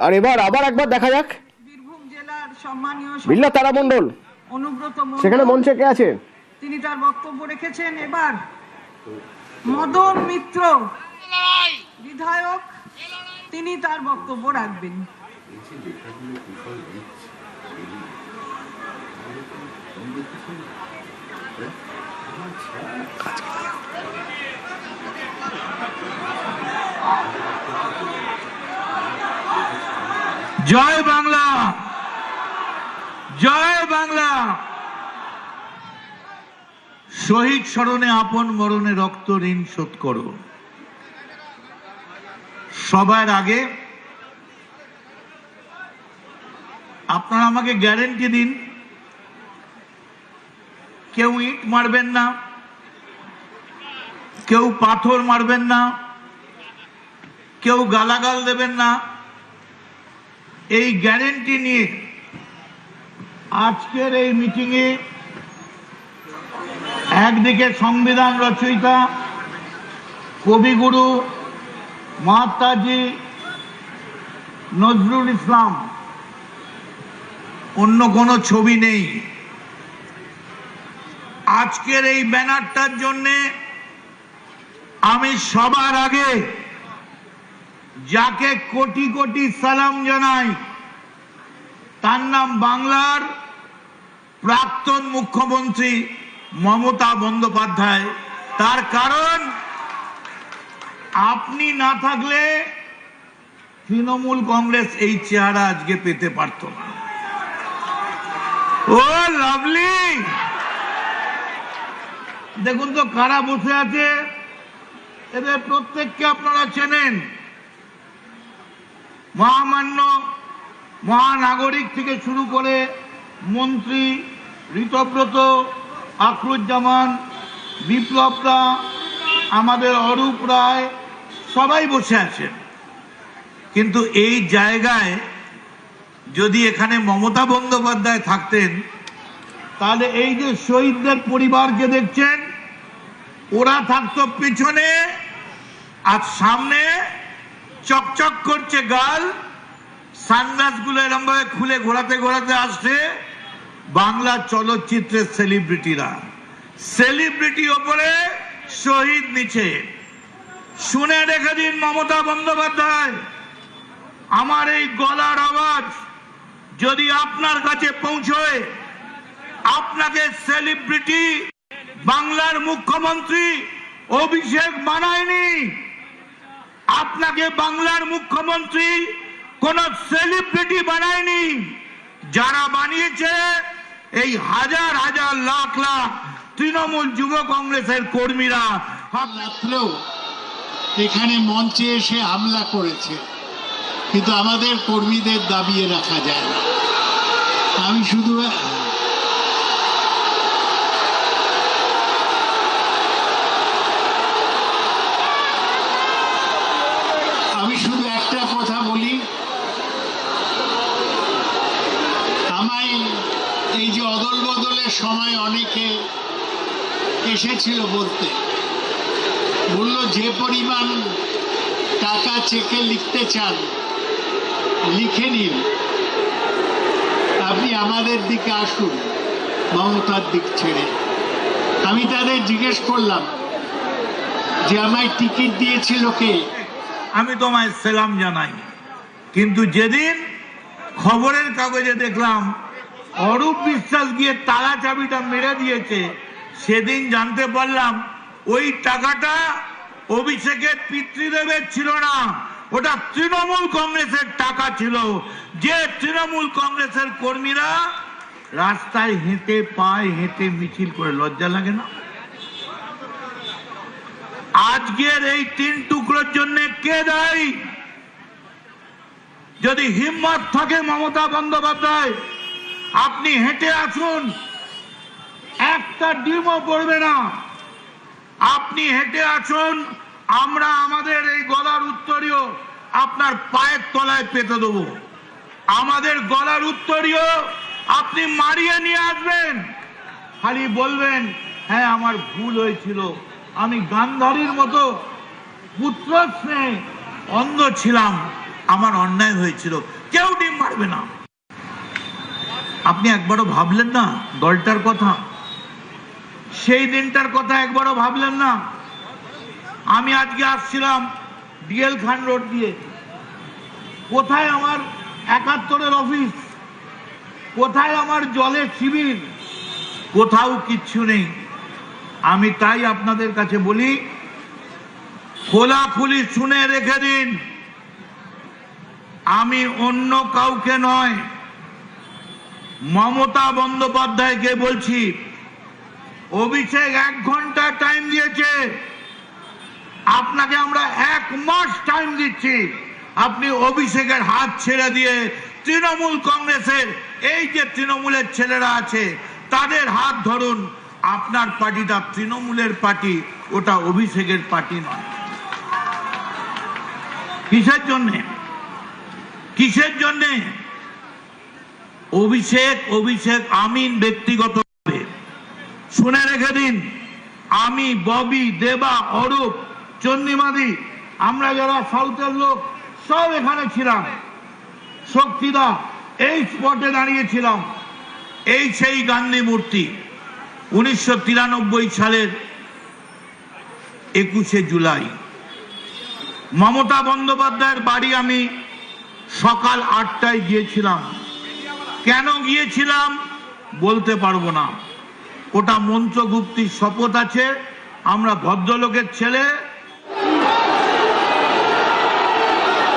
আর এবার আবার একবার দেখা যাক বীরভূম জেলার সম্মানীয় বিল্লা তারা মণ্ডল অনুব্রত মণ্ডল সেখানে মঞ্চে কে আছে? তিনি তার বক্তব্য রেখেছেন। এবার মদন মিত্র বিধায়ক তিনি তার বক্তব্য রাখবেন। জয় বাংলা, জয় বাংলা। শহীদ স্মরণে আপন মরণে রক্ত ঋণ শোধ করো। সবার আগে আপনারা আমাকে গ্যারেন্টি দিন, কেউ ইট মারবেন না, কেউ পাথর মারবেন না, কেউ গালাগাল দেবেন না। এই গ্যারেন্টি নিয়ে আজকের এই মিটিংয়ে একদিকে সংবিধান রচয়িতা কবিগুরু মহাত্মাজি নজরুল ইসলাম, অন্য কোনো ছবি নেই। আজকের এই ব্যানারটার জন্যে আমি সবার আগে যাকে কোটি কোটি সালাম জানাই তার নাম বাংলার প্রাক্তন মুখ্যমন্ত্রী মমতা বন্দ্যোপাধ্যায়। তার কারণ আপনি না থাকলে তৃণমূল কংগ্রেস এই চেহারা আজকে পেতে পারত না। ও লাভলি, দেখুন তো কারা বসে আছে, এদের প্রত্যেককে আপনারা চেনেন। মহামান্য মহানাগরিক থেকে শুরু করে মন্ত্রী ঋতব্রত, আখরুজ্জামান, বিপ্লব দা, আমাদের অরূপ রায়, সবাই বসে আছেন। কিন্তু এই জায়গায় যদি এখানে মমতা বন্দ্যোপাধ্যায় থাকতেন তাহলে এই যে শহীদদের পরিবারকে দেখছেন ওরা থাকতো পিছনে, আর সামনে চকচক করছে গাল, সানগ্লাস গুলো এরকম ভাবে খুলে ঘোরাতে ঘোরাতে আসছে বাংলা চলচ্চিত্রের সেলিব্রিটিরা। সেলিব্রিটি ওপরে, শহীদ নিচে। শুনে রেখে দিন মমতা বন্দ্যোপাধ্যায়, আমার এই গলার আওয়াজ যদি আপনার কাছে পৌঁছয়, আপনাকে সেলিব্রিটি বাংলার মুখ্যমন্ত্রী অভিষেক বানায়নি। আপনাকে বাংলার মুখ্যমন্ত্রী কোন সেলিব্রিটি বানায়নি। যারা বানিয়েছে এই হাজার হাজার লাখ লাখ তৃণমূল যুব কংগ্রেসের কর্মীরা। রাত্রেও এখানে মঞ্চে এসে হামলা করেছে, কিন্তু আমাদের কর্মীদের দাবিয়ে রাখা যায় না। আমি শুধু একটা কথা বলি, আমায় এই যে অদল বদলের সময় অনেকে এসেছিল বলতে, বলল যে পরিমাণ টাকা চেকে লিখতে চান লিখে নিন, আপনি আমাদের দিকে আসুন মমতার দিক ছেড়ে। আমি তাদের জিজ্ঞেস করলাম যে আমায় টিকিট দিয়েছিল কে? আমি তোমায় সালাম জানাই, কিন্তু যেদিন খবরের কাগজে দেখলাম অরূপ বিশ্বাস গিয়ে তালা চাবিটা মেরে দিয়েছে, সেদিন জানতে পারলাম ওই টাকাটা অভিষেকের পিতৃদেবের ছিল না, ওটা তৃণমূল কংগ্রেসের টাকা ছিল। যে তৃণমূল কংগ্রেসের কর্মীরা রাস্তায় হেঁটে পায়ে হেঁটে মিছিল করে, লজ্জা লাগে না? আজকের এই 3 টুকরোর জন্য কে দায়ী? যদি হিম্মত থাকে মমতা বন্দ্যোপাধ্যায়, আপনি হেঁটে আসুন, একটা ডিমও পড়বে না। আপনি হেঁটে আসুন, আমরা আমাদের এই গলার উত্তরীয় আপনার পায়ের তলায় পেতে দেবো। আমাদের গলার উত্তরীয় আপনি মারিয়ে নিয়ে আসবেন, খালি বলবেন হ্যাঁ আমার ভুল হয়েছিল, আমি গান্ধারীর মতো পুত্র স্নেহে অন্ধ ছিলাম, আমার অন্যায় হয়েছিল, কেউ ডিম মারবে না। আপনি একবারও ভাবলেন না দলটার কথা? সেই দিনটার কথা একবারও ভাবলেন না? আমি আজকে আসছিলাম ডিএল খান রোড দিয়ে, কোথায় আমার ৭১-এর অফিস, কোথায় আমার জলের শিবির? কোথাও কিচ্ছু নেই। আমি তাই আপনাদের কাছে বলি, খোলাখুলি শুনে রেখে দিন, আমি অন্য কাউকে নয়, মমতা বন্দ্যোপাধ্যায়কে বলছি। অভিষেক ১ ঘন্টা টাইম দিয়েছে, আপনাকে আমরা ১ মাস টাইম দিচ্ছি। আপনি অভিষেকের হাত ছেড়ে দিয়ে তৃণমূল কংগ্রেসের এই যে তৃণমূলের ছেলেরা আছে তাদের হাত ধরুন। আপনার পার্টিটা তৃণমূলের পার্টি, ওটা অভিষেকের পার্টি নয়। কিসের জন্যে? কিসের জন্যে? অভিষেক আমিন ব্যক্তিগতভাবে শুনে রেখে দিন, আমি, ববি, দেবা, অরূপ, চন্দ্রিমাদি, আমরা যারা সাউথের লোক সব এখানে ছিলাম, শক্তিদা এই স্পটে দাঁড়িয়েছিলাম। এই সেই গান্ধী মূর্তি ১৯৯৩ সালের ২১শে জুলাই। মমতা বন্দ্যোপাধ্যায়ের বাড়ি আমি সকাল ৮টায় গিয়েছিলাম। কেন গিয়েছিলাম বলতে পারবো না, ওটা মন্ত্রগুপ্তির শপথ আছে। আমরা ভদ্রলোকের ছেলে,